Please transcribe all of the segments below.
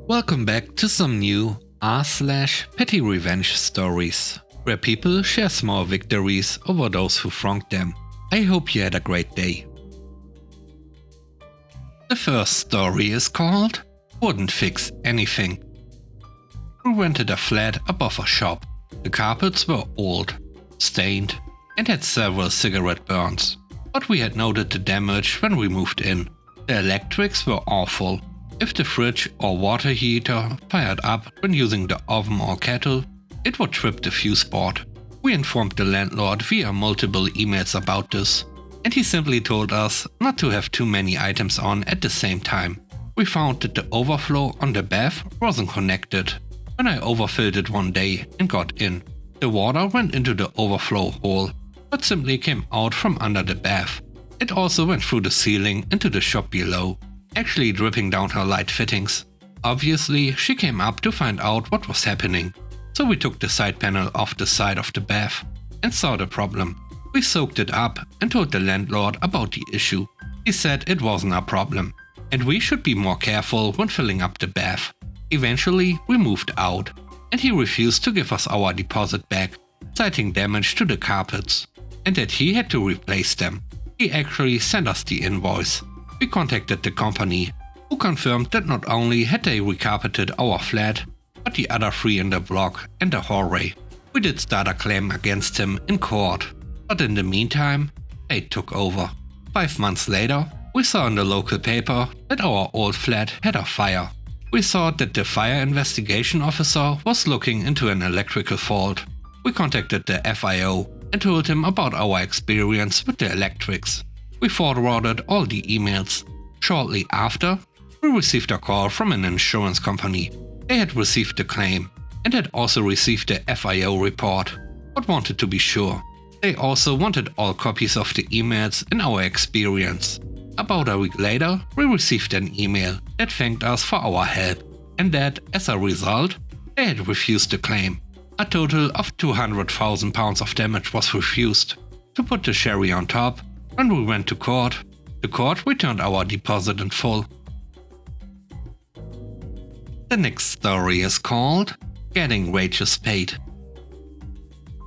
Welcome back to some new r/petty revenge stories, where people share small victories over those who wronged them. I hope you had a great day. The first story is called Wouldn't Fix Anything. We rented a flat above a shop. The carpets were old, stained, and had several cigarette burns, but we had noted the damage when we moved in. The electrics were awful. If the fridge or water heater fired up when using the oven or kettle, it would trip the fuse board. We informed the landlord via multiple emails about this, and he simply told us not to have too many items on at the same time. We found that the overflow on the bath wasn't connected. When I overfilled it one day and got in, the water went into the overflow hole, but simply came out from under the bath. It also went through the ceiling into the shop below, actually dripping down her light fittings. Obviously, she came up to find out what was happening, so we took the side panel off the side of the bath and saw the problem. We soaked it up and told the landlord about the issue. He said it wasn't a problem, and we should be more careful when filling up the bath. Eventually, we moved out, and he refused to give us our deposit back, citing damage to the carpets, and that he had to replace them. He actually sent us the invoice. We contacted the company, who confirmed that not only had they recarpeted our flat, but the other three in the block and the hallway. We did start a claim against him in court, but in the meantime, fate took over. 5 months later, we saw in the local paper that our old flat had a fire. We saw that the fire investigation officer was looking into an electrical fault. We contacted the FIO and told him about our experience with the electrics. We forwarded all the emails. Shortly after, we received a call from an insurance company. They had received the claim and had also received the FIO report, but wanted to be sure. They also wanted all copies of the emails in our experience. About a week later, we received an email that thanked us for our help, and that, as a result, they had refused the claim. A total of £200,000 of damage was refused. To put the cherry on top, when we went to court, the court returned our deposit in full. The next story is called Getting Wages Paid.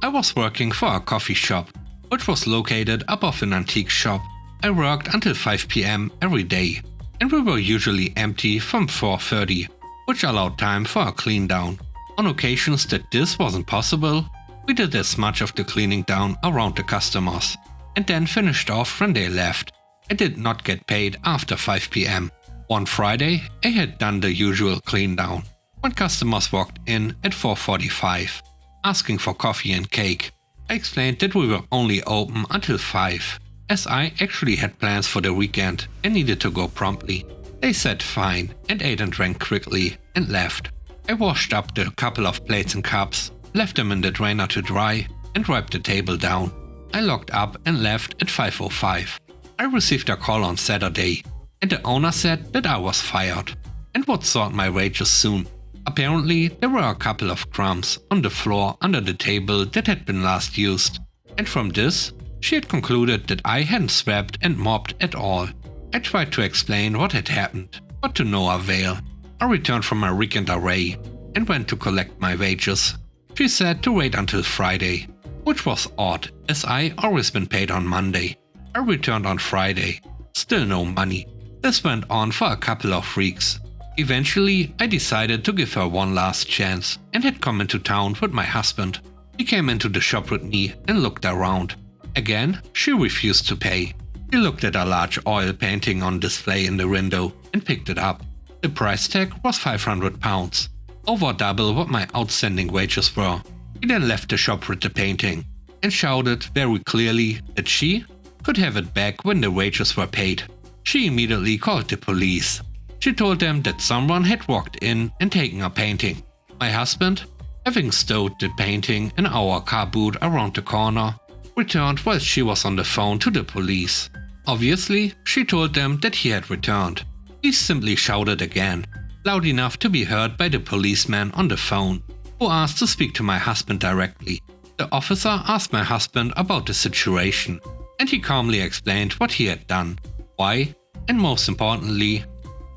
I was working for a coffee shop, which was located above an antique shop. I worked until 5 p.m. every day, and we were usually empty from 4:30, which allowed time for a clean down. On occasions that this wasn't possible, we did as much of the cleaning down around the customers, and then finished off when they left. I did not get paid after 5 p.m. One Friday, I had done the usual clean down, when customers walked in at 4:45, asking for coffee and cake. I explained that we were only open until 5, as I actually had plans for the weekend and needed to go promptly. They said fine and ate and drank quickly and left. I washed up the couple of plates and cups, left them in the drainer to dry, and wiped the table down. I locked up and left at 5:05. I received a call on Saturday, and the owner said that I was fired and would sort my wages soon. Apparently, there were a couple of crumbs on the floor under the table that had been last used, and from this, she had concluded that I hadn't swept and mopped at all. I tried to explain what had happened, but to no avail. I returned from my weekend array and went to collect my wages. She said to wait until Friday, which was odd, as I always been paid on Monday. I returned on Friday, still no money. This went on for a couple of weeks. Eventually, I decided to give her one last chance and had come into town with my husband. He came into the shop with me and looked around. Again, she refused to pay. He looked at a large oil painting on display in the window and picked it up. The price tag was £500, over double what my outstanding wages were. He then left the shop with the painting and shouted very clearly that she could have it back when the wages were paid. She immediately called the police. She told them that someone had walked in and taken a painting. My husband, having stowed the painting in our car boot around the corner, returned while she was on the phone to the police. Obviously, she told them that he had returned. He simply shouted again, loud enough to be heard by the policeman on the phone, who asked to speak to my husband directly. The officer asked my husband about the situation, and he calmly explained what he had done, why, and most importantly,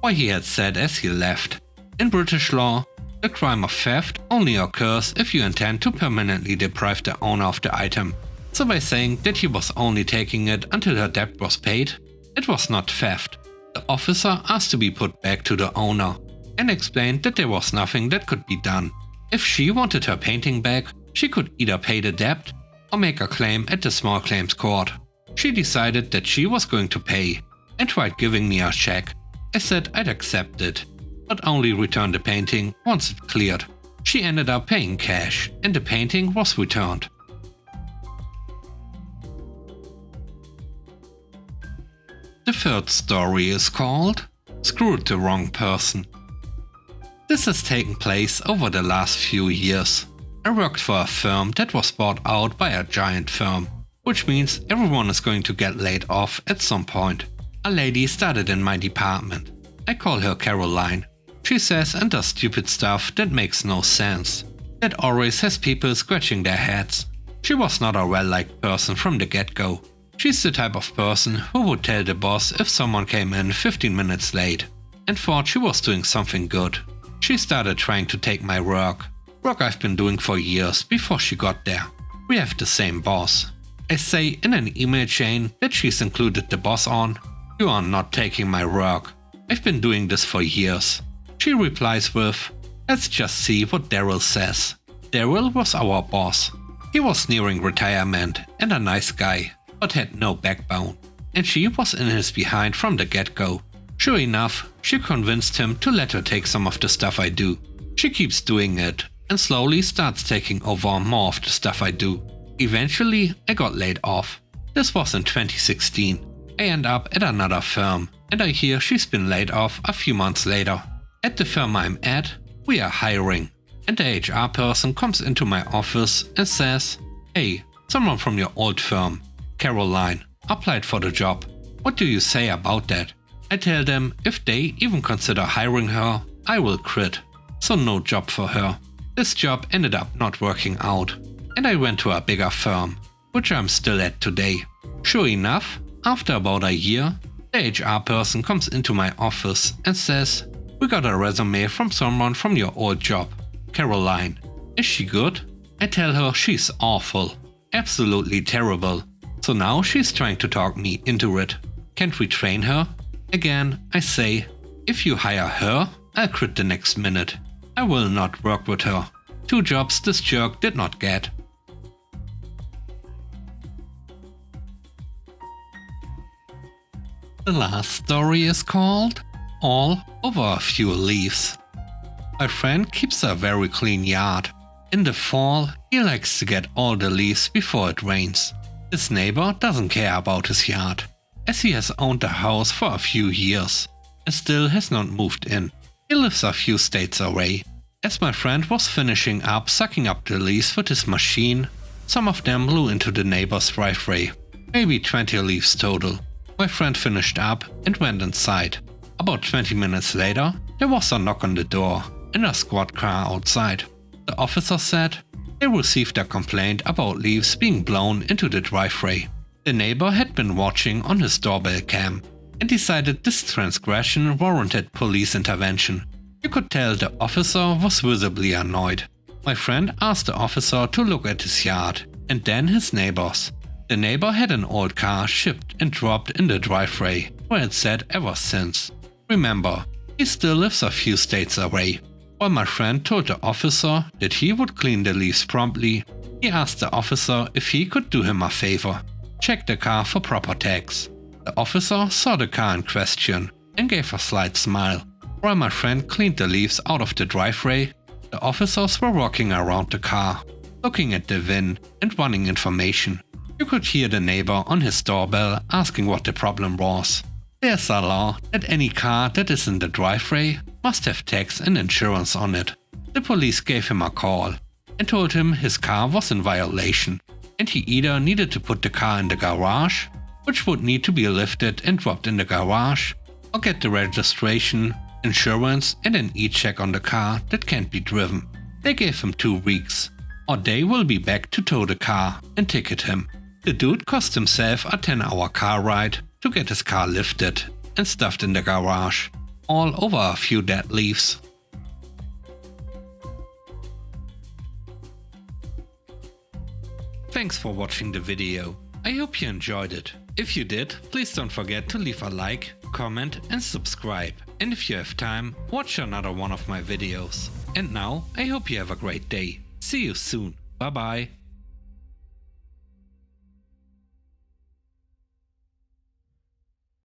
why he had said as he left. In British law, the crime of theft only occurs if you intend to permanently deprive the owner of the item. So by saying that he was only taking it until her debt was paid, it was not theft. The officer asked to be put back to the owner and explained that there was nothing that could be done. If she wanted her painting back, she could either pay the debt or make a claim at the small claims court. She decided that she was going to pay and tried giving me a check. I said I'd accept it, but only return the painting once it cleared. She ended up paying cash and the painting was returned. The third story is called Screwed the Wrong Person. This has taken place over the last few years. I worked for a firm that was bought out by a giant firm, which means everyone is going to get laid off at some point. A lady started in my department. I call her Caroline. She says and does stupid stuff that makes no sense. That always has people scratching their heads. She was not a well-liked person from the get-go. She's the type of person who would tell the boss if someone came in 15 minutes late and thought she was doing something good. She started trying to take my work I've been doing for years before she got there. We have the same boss. I say in an email chain that she's included the boss on, "You are not taking my work. I've been doing this for years." She replies with, "Let's just see what Daryl says." Daryl was our boss. He was nearing retirement and a nice guy, but had no backbone. And she was in his behind from the get-go. Sure enough, she convinced him to let her take some of the stuff I do. She keeps doing it and slowly starts taking over more of the stuff I do. Eventually, I got laid off. This was in 2016. I end up at another firm and I hear she's been laid off a few months later. At the firm I'm at, we are hiring and the HR person comes into my office and says, "Hey, someone from your old firm, Caroline, applied for the job. What do you say about that?" I tell them if they even consider hiring her, I will quit. So no job for her. This job ended up not working out and I went to a bigger firm, which I'm still at today. Sure enough, after about a year, the HR person comes into my office and says, "We got a resume from someone from your old job, Caroline. Is she good?" I tell her she's awful, absolutely terrible. So now she's trying to talk me into it. Can't we train her? Again, I say, if you hire her, I'll quit the next minute. I will not work with her. 2 jobs this jerk did not get. The last story is called All Over a Few Leaves. My friend keeps a very clean yard. In the fall, he likes to get all the leaves before it rains. His neighbor doesn't care about his yard, as he has owned the house for a few years and still has not moved in. He lives a few states away. As my friend was finishing up sucking up the leaves with his machine, some of them blew into the neighbor's driveway. Maybe 20 leaves total. My friend finished up and went inside. About 20 minutes later, there was a knock on the door and a squad car outside. The officer said they received a complaint about leaves being blown into the driveway. The neighbor had been watching on his doorbell cam and decided this transgression warranted police intervention. You could tell the officer was visibly annoyed. My friend asked the officer to look at his yard and then his neighbor's. The neighbor had an old car shipped and dropped in the driveway where it sat ever since. Remember, he still lives a few states away. While my friend told the officer that he would clean the leaves promptly, he asked the officer if he could do him a favor. Check the car for proper tags. The officer saw the car in question and gave a slight smile. While my friend cleaned the leaves out of the driveway, the officers were walking around the car, looking at the VIN and running information. You could hear the neighbor on his doorbell asking what the problem was. There's a law that any car that is in the driveway must have tags and insurance on it. The police gave him a call and told him his car was in violation and he either needed to put the car in the garage, which would need to be lifted and dropped in the garage, or get the registration, insurance and an e-check on the car that can't be driven. They gave him 2 weeks, or they will be back to tow the car and ticket him. The dude cost himself a 10-hour car ride to get his car lifted and stuffed in the garage, all over a few dead leaves. Thanks for watching the video. I hope you enjoyed it. If you did, please don't forget to leave a like, comment and subscribe. And if you have time, watch another one of my videos. And now, I hope you have a great day. See you soon. Bye bye.